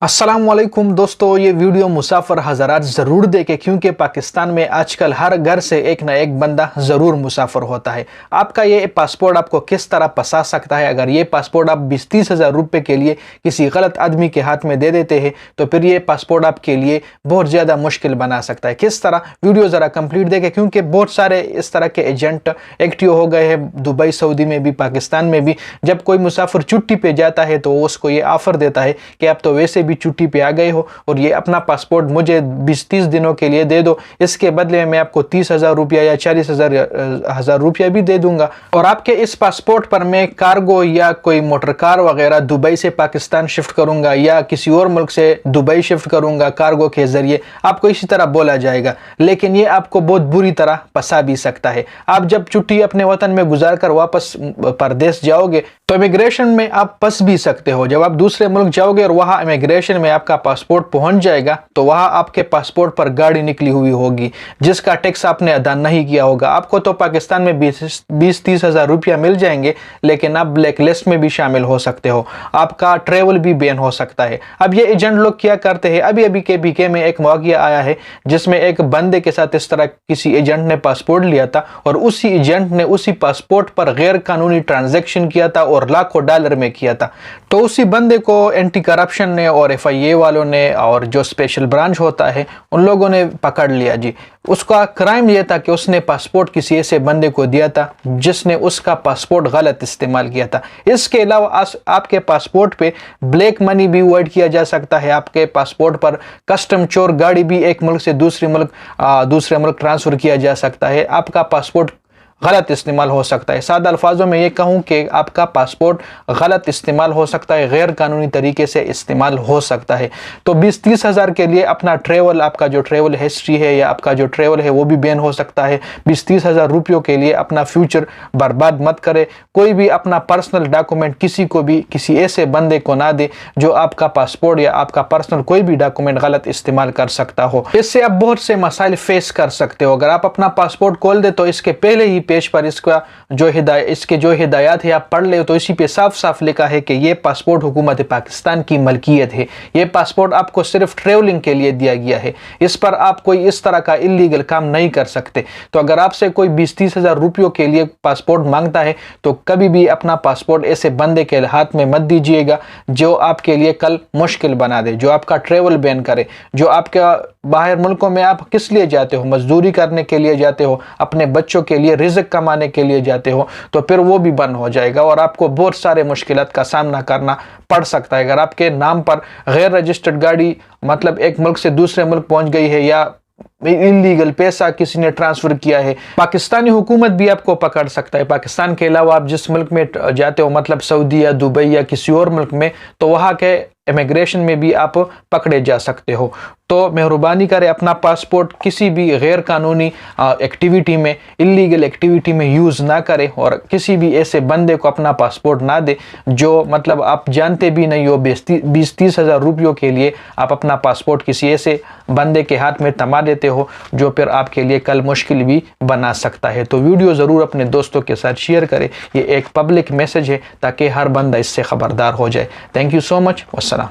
अस्सलाम वालेकुम दोस्तों, ये वीडियो मुसाफिर हज़रात ज़रूर देखें क्योंकि पाकिस्तान में आजकल हर घर से एक ना एक बंदा ज़रूर मुसाफिर होता है। आपका ये पासपोर्ट आपको किस तरह फंसा सकता है। अगर ये पासपोर्ट आप 20-30 हज़ार रुपये के लिए किसी गलत आदमी के हाथ में दे देते हैं तो फिर ये पासपोर्ट आपके लिए बहुत ज़्यादा मुश्किल बना सकता है। किस तरह, वीडियो ज़रा कंप्लीट देखें क्योंकि बहुत सारे इस तरह के एजेंट एक्टिव हो गए हैं दुबई, सऊदी में भी, पाकिस्तान में भी। जब कोई मुसाफिर छुट्टी पर जाता है तो उसको ये ऑफ़र देता है कि आप तो वैसे छुट्टी पे आ गए हो और ये अपना पासपोर्ट मुझे 20-30 दिनों के लिए दे दो, इसके बदले में मैं आपको 30,000 रुपया या 40,000 रुपया भी दे दूंगा और आपके इस पासपोर्ट पर मैं कार्गो या कोई मोटर कार वगैरह दुबई से पाकिस्तान शिफ्ट करूंगा या किसी और मुल्क से दुबई शिफ्ट करूंगा कार्गो के जरिए। आपको इसी तरह बोला जाएगा, लेकिन ये आपको बहुत बुरी तरह फंसा भी सकता है। आप जब छुट्टी अपने वतन में गुजार कर वापस परदेश जाओगे तो इमिग्रेशन में आप फंस भी सकते हो। जब आप दूसरे मुल्क जाओगे और वहाँ इमिग्रेशन में आपका पासपोर्ट पहुंच जाएगा तो वहाँ आपके पासपोर्ट पर गाड़ी निकली हुई होगी जिसका टैक्स आपने अदा नहीं किया होगा। आपको तो पाकिस्तान में 20-30 हज़ार रुपया मिल जाएंगे, लेकिन आप ब्लैक लिस्ट में भी शामिल हो सकते हो, आपका ट्रेवल भी बैन हो सकता है। अब ये एजेंट लोग क्या करते हैं, अभी अभी के बीके में एक वाक़या आया है जिसमें एक बंदे के साथ इस तरह किसी एजेंट ने पासपोर्ट लिया था और उसी एजेंट ने उसी पासपोर्ट पर गैर कानूनी ट्रांजैक्शन किया था और लाखों डॉलर में किया था। तो उसी बंदे को एंटी करप्शन ने और FIA वालों ने और जो स्पेशल ब्रांच होता है उन लोगों ने पकड़ लिया जी। उसका क्राइम ये था कि उसने पासपोर्ट किसी ऐसे बंदे को दिया था जिसने उसका पासपोर्ट गलत इस्तेमाल किया था। इसके अलावा आपके पासपोर्ट पे ब्लैक मनी भी अवॉइड किया जा सकता है। आपके पासपोर्ट पर कस्टम चोर गाड़ी भी एक मुल्क से दूसरे मुल्क ट्रांसफ़र किया जा सकता है। आपका पासपोर्ट गलत इस्तेमाल हो सकता है। सादा अल्फाजों में ये कहूँ कि आपका पासपोर्ट गलत इस्तेमाल हो सकता है, गैर कानूनी तरीके से इस्तेमाल हो सकता है। तो 20-30 हज़ार के लिए अपना ट्रेवल, आपका जो ट्रेवल हिस्ट्री है या आपका जो ट्रेवल है वो भी बैन हो सकता है। 20-30 हज़ार रुपयों के लिए अपना फ्यूचर बर्बाद मत करें। कोई भी अपना पर्सनल डॉक्यूमेंट किसी को भी, किसी ऐसे बंदे को ना दे जो आपका पासपोर्ट या आपका पर्सनल कोई भी डॉक्यूमेंट गलत इस्तेमाल कर सकता हो। इससे आप बहुत से मसाइल फेस कर सकते हो। अगर आप अपना पासपोर्ट खोल दे तो इसके पहले ही पेज पर इसके जो हिदायत है आप पढ़ ले तो इसी पे साफ साफ लिखा है कि ये पासपोर्ट हुकूमत पाकिस्तान की मलकियत है। ये पासपोर्ट आपको सिर्फ ट्रेवलिंग के लिए दिया गया है, इस पर आप कोई इस तरह का इलीगल काम नहीं कर सकते। तो अगर आपसे कोई 20-30 हज़ार रुपयों के लिए पासपोर्ट मांगता है तो कभी भी अपना पासपोर्ट ऐसे बंदे के हाथ में मत दीजिएगा जो आपके लिए कल मुश्किल बना दे, जो आपका ट्रेवल बैन करे, जो आपका बाहर मुल्कों में आप किस लिए जाते हो, मजदूरी करने के लिए जाते हो, अपने बच्चों के लिए रिज़्क कमाने के लिए जाते हो, तो फिर वो भी बंद हो जाएगा और आपको बहुत सारे मुश्किलात का सामना करना पड़ सकता है। अगर आपके नाम पर गैर रजिस्टर्ड गाड़ी, मतलब एक मुल्क से दूसरे मुल्क पहुंच गई है या इलीगल पैसा किसी ने ट्रांसफर किया है, पाकिस्तानी हुकूमत भी आपको पकड़ सकता है। पाकिस्तान के अलावा आप जिस मुल्क में जाते हो, मतलब सऊदी या दुबई या किसी और मुल्क में, तो वहाँ के इमिग्रेशन में भी आप पकड़े जा सकते हो। तो मेहरबानी करें अपना पासपोर्ट किसी भी गैर कानूनी एक्टिविटी में, इलीगल एक्टिविटी में यूज़ ना करें और किसी भी ऐसे बंदे को अपना पासपोर्ट ना दे जो मतलब आप जानते भी नहीं हो। 20-30 हज़ार रुपयों के लिए आप अपना पासपोर्ट किसी ऐसे बंदे के हाथ में थमा देते हो जो फिर आपके लिए कल मुश्किल भी बना सकता है। तो वीडियो ज़रूर अपने दोस्तों के साथ शेयर करें। ये एक पब्लिक मैसेज है ताकि हर बंदा इससे ख़बरदार हो जाए। Thank you so much. वस्सलाम।